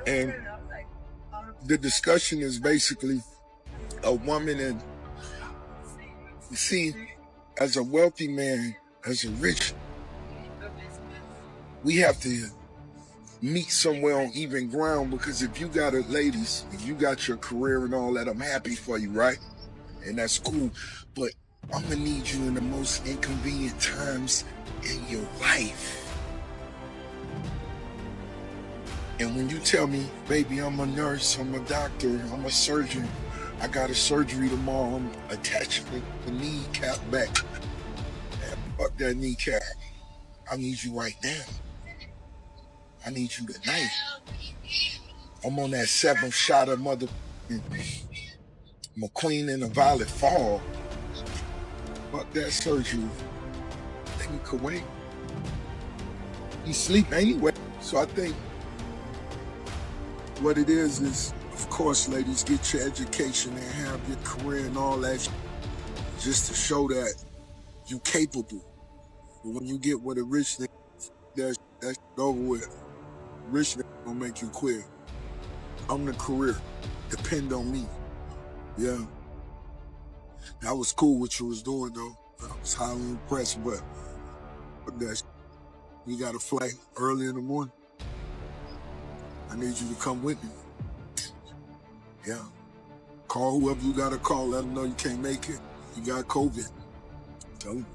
And the discussion is basically a woman, and you see, as a wealthy man, as a rich, we have to meet somewhere on even ground, because if you got it, ladies, if you got your career and all that, I'm happy for you, right? And that's cool. But I'm gonna need you in the most inconvenient times in your life. And when you tell me, baby, I'm a nurse, I'm a doctor, I'm a surgeon, I got a surgery tomorrow, I'm attaching the kneecap back. Man, fuck that kneecap. I need you right now. I need you tonight. I'm on that 7th shot of mother McQueen in a Violet Fall. Fuck that surgery. Think you could wait. You sleep anyway. So I think what it is, of course, ladies, get your education and have your career and all that just to show that you capable. But when you get with a rich nigga, that's over with. Rich nigga gonna make you quit. I'm the career. Depend on me. Yeah. That was cool what you was doing, though. I was highly impressed, but that you got a flight early in the morning. I need you to come with me. Yeah. Call whoever you gotta call. Let them know you can't make it. You got COVID. Tell them.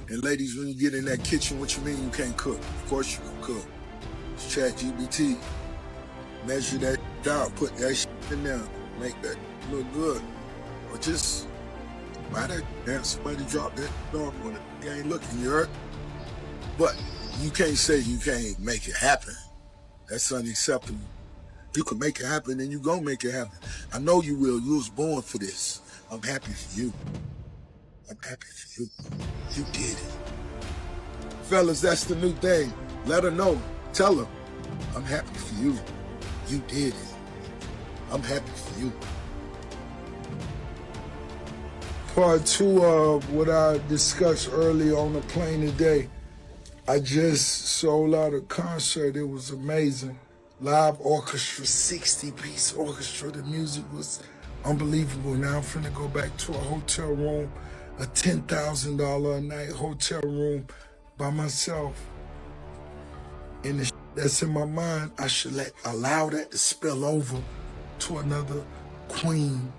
And ladies, when you get in that kitchen, what you mean you can't cook? Of course you can cook. It's ChatGPT. Measure that out, put that shit in there, make that look good. Or just buy that damn, somebody drop that dog on it. You ain't looking, you heard? But you can't say you can't make it happen. That's unacceptable. You can make it happen and you gonna make it happen. I know you will. You was born for this. I'm happy for you. I'm happy for you. You did it. Fellas, that's the new thing. Let her know. Tell her, I'm happy for you. You did it. I'm happy for you. Part 2 of what I discussed earlier on the plane today. I just sold out a concert. It was amazing. Live orchestra, 60-piece orchestra. The music was unbelievable. Now I'm finna go back to a hotel room, a $10,000 a night hotel room by myself. And the that's in my mind, I should allow that to spill over to another queen,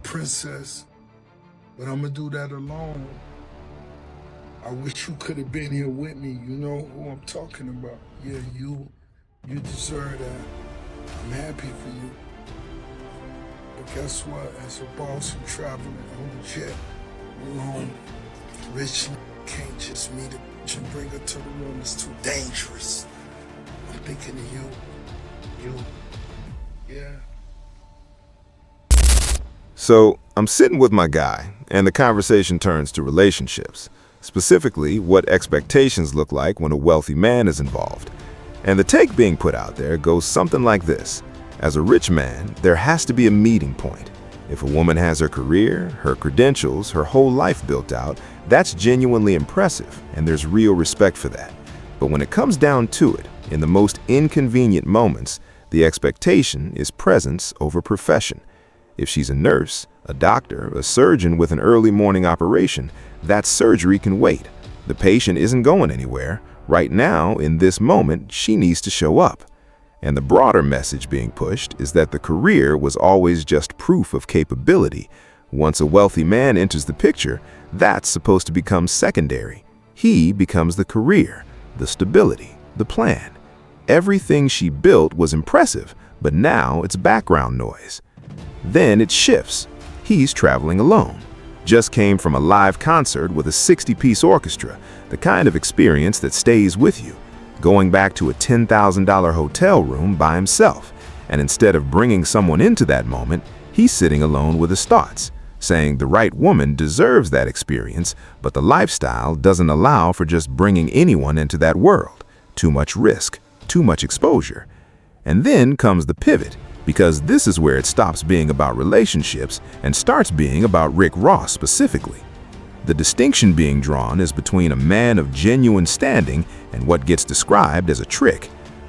princess. But I'm gonna do that alone. I wish you could have been here with me. You know who I'm talking about. Yeah, you deserve that. I'm happy for you. But guess what? As a boss and traveling on the jet, alone, rich can't just meet a bitch and bring her to the room. It's too dangerous. I'm thinking of you. Yeah. So I'm sitting with my guy, and the conversation turns to relationships, specifically what expectations look like when a wealthy man is involved. And the take being put out there goes something like this. As a rich man, there has to be a meeting point. If a woman has her career, her credentials, her whole life built out, that's genuinely impressive, and there's real respect for that. But when it comes down to it, in the most inconvenient moments, the expectation is presence over profession. If she's a nurse, a doctor, a surgeon with an early morning operation, that surgery can wait. The patient isn't going anywhere. Right now, in this moment, she needs to show up. And the broader message being pushed is that the career was always just proof of capability. Once a wealthy man enters the picture, that's supposed to become secondary. He becomes the career, the stability, the plan. Everything she built was impressive, but now it's background noise. Then it shifts. He's traveling alone. Just came from a live concert with a 60-piece orchestra, the kind of experience that stays with you. Going back to a $10,000 hotel room by himself, and instead of bringing someone into that moment, he's sitting alone with his thoughts, saying the right woman deserves that experience, but the lifestyle doesn't allow for just bringing anyone into that world. Too much risk, too much exposure. And then comes the pivot, because this is where it stops being about relationships and starts being about Rick Ross specifically. The distinction being drawn is between a man of genuine standing and what gets described as a trick.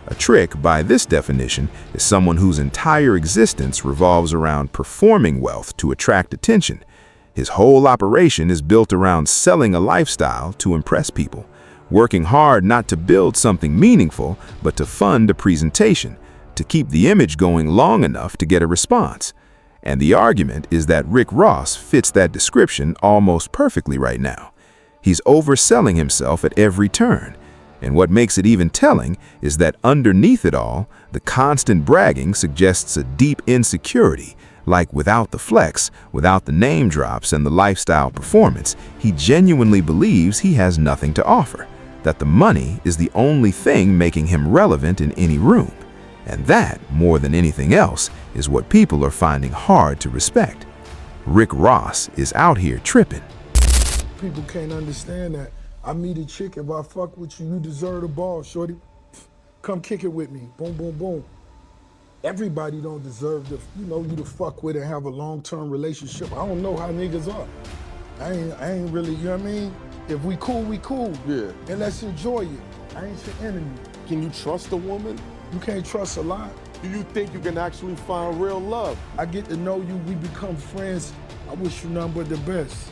A trick, by this definition, is someone whose entire existence revolves around performing wealth to attract attention. His whole operation is built around selling a lifestyle to impress people, working hard not to build something meaningful, but to fund a presentation, to keep the image going long enough to get a response. And the argument is that Rick Ross fits that description almost perfectly right now. He's overselling himself at every turn. And what makes it even telling is that underneath it all, the constant bragging suggests a deep insecurity, like without the flex, without the name drops and the lifestyle performance, he genuinely believes he has nothing to offer, that the money is the only thing making him relevant in any room. And that, more than anything else, is what people are finding hard to respect. Rick Ross is out here tripping. People can't understand that. I meet a chick, if I fuck with you, you deserve the ball, shorty. Come kick it with me, boom, boom, boom. Everybody don't deserve to, you to fuck with and have a long-term relationship. I don't know how niggas are. I ain't really, you know what I mean? If we cool, we cool. Yeah. And let's enjoy it. I ain't your enemy. Can you trust a woman? You can't trust a lot. Do you think you can actually find real love? I get to know you, we become friends. I wish you nothing but the best.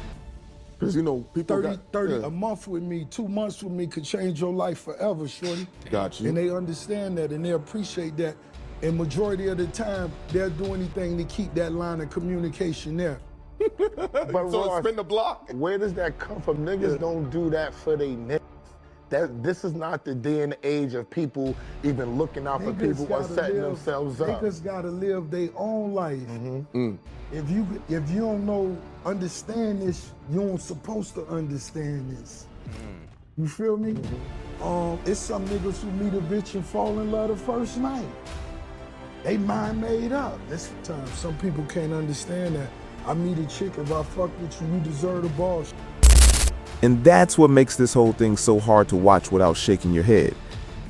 Because, people 30 a month with me, 2 months with me could change your life forever, shorty. Got you. And they understand that and they appreciate that. And majority of the time, they'll do anything to keep that line of communication there. But so Ross, spin the block. where does that come from? Niggas don't do that for they niggas. This is not the day and age of people even looking out for people or setting themselves up. Niggas gotta live their own life. If you don't understand this, you ain't supposed to understand this. You feel me? It's some niggas who meet a bitch and fall in love the first night. They mind made up. This time, some people can't understand that. I meet a chick, if I fuck with you, you deserve the ball. And that's what makes this whole thing so hard to watch without shaking your head.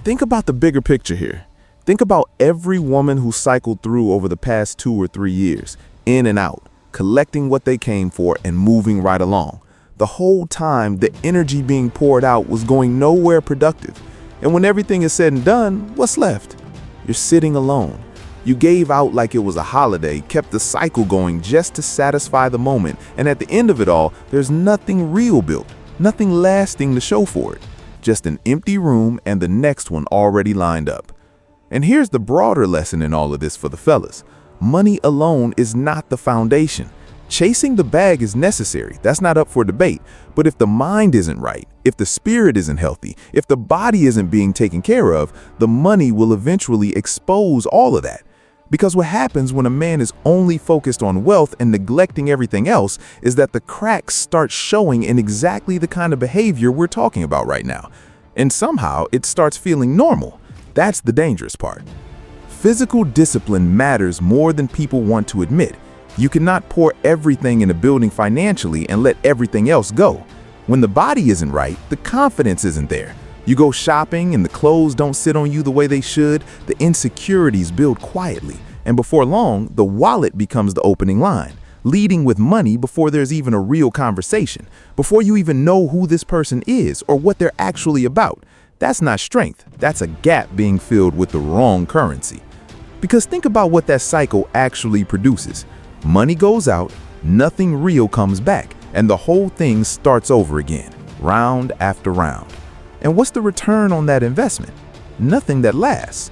Think about the bigger picture here. Think about every woman who cycled through over the past 2 or 3 years, in and out, collecting what they came for and moving right along. The whole time, the energy being poured out was going nowhere productive. And when everything is said and done, what's left? You're sitting alone. You gave out like it was a holiday, kept the cycle going just to satisfy the moment, and at the end of it all, there's nothing real built, nothing lasting to show for it. Just an empty room and the next one already lined up. And here's the broader lesson in all of this for the fellas. Money alone is not the foundation. Chasing the bag is necessary, that's not up for debate, but if the mind isn't right, if the spirit isn't healthy, if the body isn't being taken care of, the money will eventually expose all of that. Because what happens when a man is only focused on wealth and neglecting everything else is that the cracks start showing in exactly the kind of behavior we're talking about right now. And somehow it starts feeling normal. That's the dangerous part. Physical discipline matters more than people want to admit. You cannot pour everything in a building financially and let everything else go. When the body isn't right, the confidence isn't there. You go shopping and the clothes don't sit on you the way they should, the insecurities build quietly, and before long, the wallet becomes the opening line, leading with money before there's even a real conversation, before you even know who this person is or what they're actually about. That's not strength, that's a gap being filled with the wrong currency. Because think about what that cycle actually produces. Money goes out, nothing real comes back, and the whole thing starts over again, round after round. And what's the return on that investment? Nothing that lasts.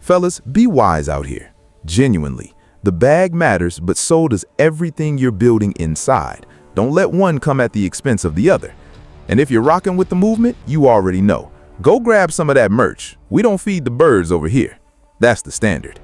Fellas, be wise out here. Genuinely. The bag matters, but so does everything you're building inside. Don't let one come at the expense of the other. And if you're rocking with the movement, you already know. Go grab some of that merch. We don't feed the birds over here. That's the standard.